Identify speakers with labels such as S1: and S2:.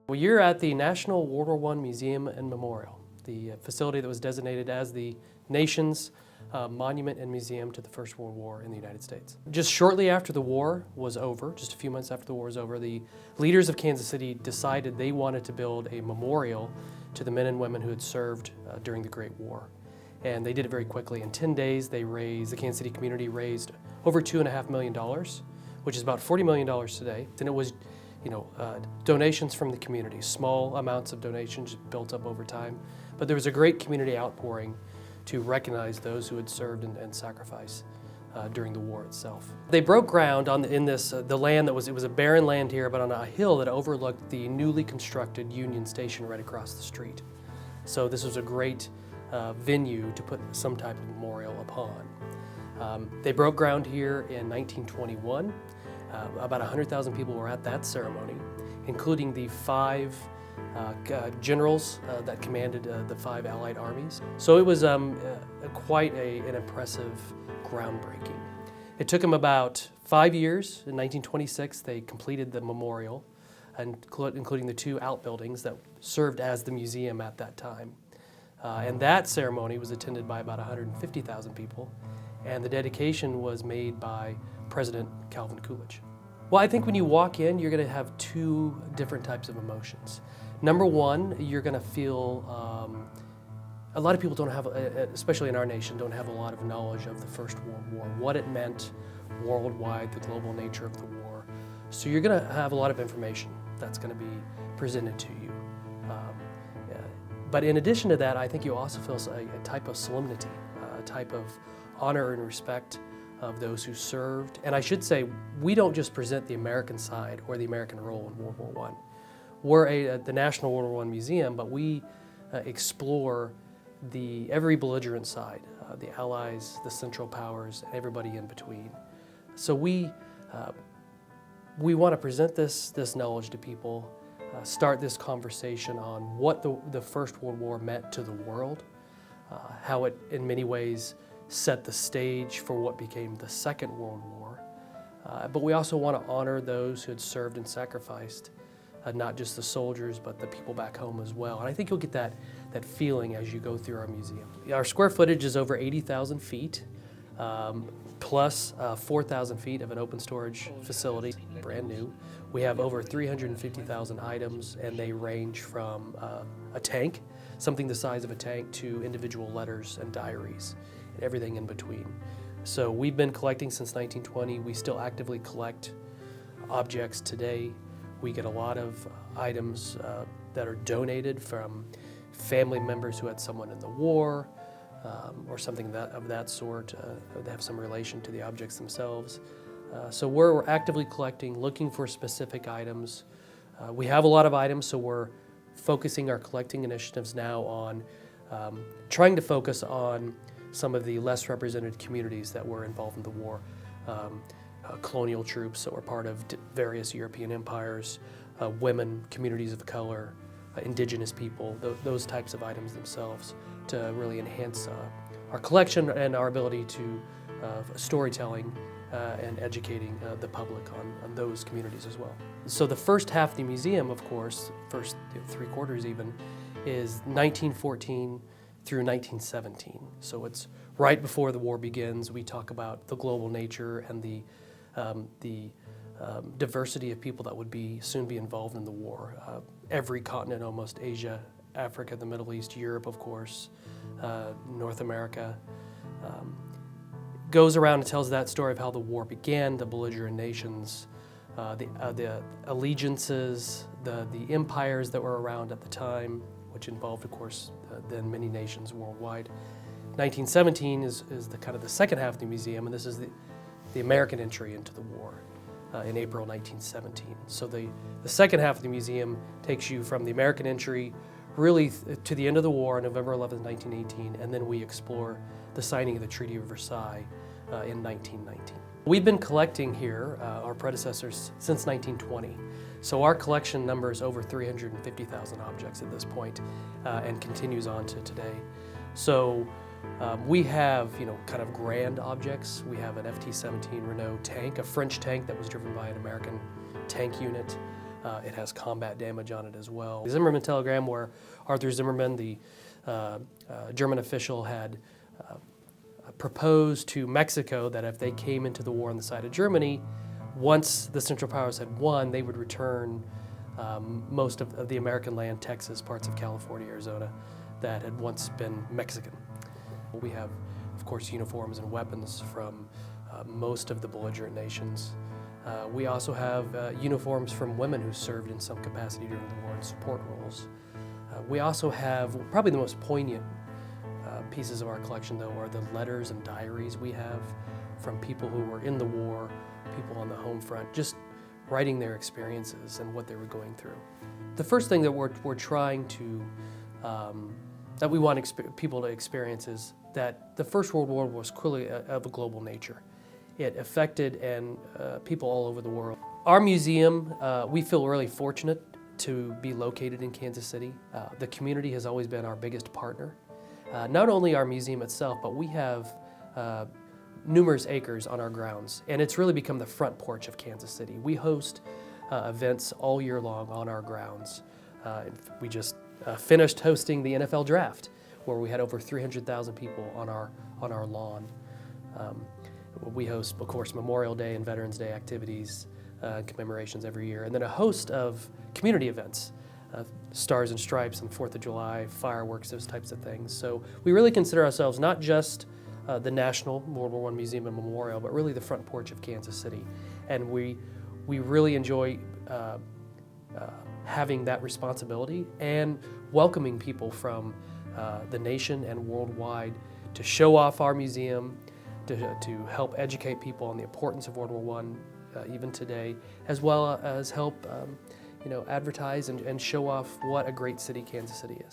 S1: Well, you're at the National World War I Museum and Memorial, the facility that was designated as the nation's monument and museum to the First World War in the United States. Just shortly after the war was over, just a few months after the war was over, the leaders of Kansas City decided they wanted to build a memorial to the men and women who had served during the Great War. And they did it very quickly. In 10 days, the Kansas City community raised over $2.5 million, which is about $40 million today. And it was donations from the community, small amounts of donations built up over time. But there was a great community outpouring to recognize those who had served and sacrificed during the war itself. They broke ground in the land it was a barren land here, but on a hill that overlooked the newly constructed Union Station right across the street. So this was a great venue to put some type of memorial upon. They broke ground here in 1921. About 100,000 people were at that ceremony, including the 5 generals that commanded the 5 Allied armies. So it was quite an impressive groundbreaking. It took them about 5 years. In 1926, they completed the memorial, including the 2 outbuildings that served as the museum at that time. And that ceremony was attended by about 150,000 people, and the dedication was made by President Calvin Coolidge. Well, I think when you walk in, you're going to have 2 different types of emotions. Number one, you're going to feel, a lot of people don't have, especially in our nation, don't have a lot of knowledge of the First World War, what it meant worldwide, the global nature of the war. So you're going to have a lot of information that's going to be presented to you. But in addition to that, I think you also feel a type of solemnity, a type of honor and respect of those who served. And I should say, we don't just present the American side or the American role in World War I. We're the National World War I Museum, but we explore every belligerent side, the Allies, the Central Powers, everybody in between. So we want to present this knowledge to people, start this conversation on what the First World War meant to the world, how it in many ways set the stage for what became the Second World War. But we also want to honor those who had served and sacrificed, not just the soldiers, but the people back home as well. And I think you'll get that feeling as you go through our museum. Our square footage is over 80,000 feet, plus 4,000 feet of an open storage facility, brand new. We have over 350,000 items, and they range from a tank, something the size of a tank, to individual letters and diaries, and everything in between. So we've been collecting since 1920. We still actively collect objects today. We get a lot of items that are donated from family members who had someone in the war, or something of that sort. They have some relation to the objects themselves. So we're actively collecting, looking for specific items. We have a lot of items, so we're focusing our collecting initiatives now on trying to focus on some of the less represented communities that were involved in the war. Colonial troops that were part of various European empires, women, communities of color, indigenous people, those types of items themselves, to really enhance our collection and our ability to storytelling and educating the public on those communities as well. So the first half of the museum, of course, first 3 quarters even, is 1914 through 1917. So it's right before the war begins. We talk about the global nature and the diversity of people that would soon be involved in the war. Every continent, almost, Asia, Africa, the Middle East, Europe, of course, North America, goes around and tells that story of how the war began, the belligerent nations, the allegiances, the empires that were around at the time, which involved, of course, then many nations worldwide. 1917 is the kind of the second half of the museum, and this is the American entry into the war in April 1917. So the second half of the museum takes you from the American entry really to the end of the war, November 11, 1918, and then we explore the signing of the Treaty of Versailles in 1919. We've been collecting here, our predecessors, since 1920. So our collection numbers over 350,000 objects at this point, and continues on to today. So we have, kind of grand objects. We have an FT-17 Renault tank, a French tank that was driven by an American tank unit. It has combat damage on it as well. The Zimmermann telegram, where Arthur Zimmermann, the German official, had proposed to Mexico that if they came into the war on the side of Germany, once the Central Powers had won, they would return most of the American land, Texas, parts of California, Arizona, that had once been Mexican. We have, of course, uniforms and weapons from most of the belligerent nations. We also have uniforms from women who served in some capacity during the war in support roles. We also have, probably the most poignant pieces of our collection, though, are the letters and diaries we have from people who were in the war, people on the home front, just writing their experiences and what they were going through. The first thing that we're trying to, that we want people to experience is that the First World War was clearly of a global nature. It affected people all over the world. Our museum, we feel really fortunate to be located in Kansas City. The community has always been our biggest partner. Not only our museum itself, but we have numerous acres on our grounds, and it's really become the front porch of Kansas City. We host events all year long on our grounds. We just finished hosting the NFL Draft, where we had over 300,000 people on our lawn. We host, of course, Memorial Day and Veterans Day activities, commemorations every year, and then a host of community events, Stars and Stripes on 4th of July, fireworks, those types of things. So we really consider ourselves not just the National World War I Museum and Memorial, but really the front porch of Kansas City. And we really enjoy having that responsibility and welcoming people from the nation and worldwide to show off our museum, to help educate people on the importance of World War I even today, as well as help advertise and show off what a great city Kansas City is.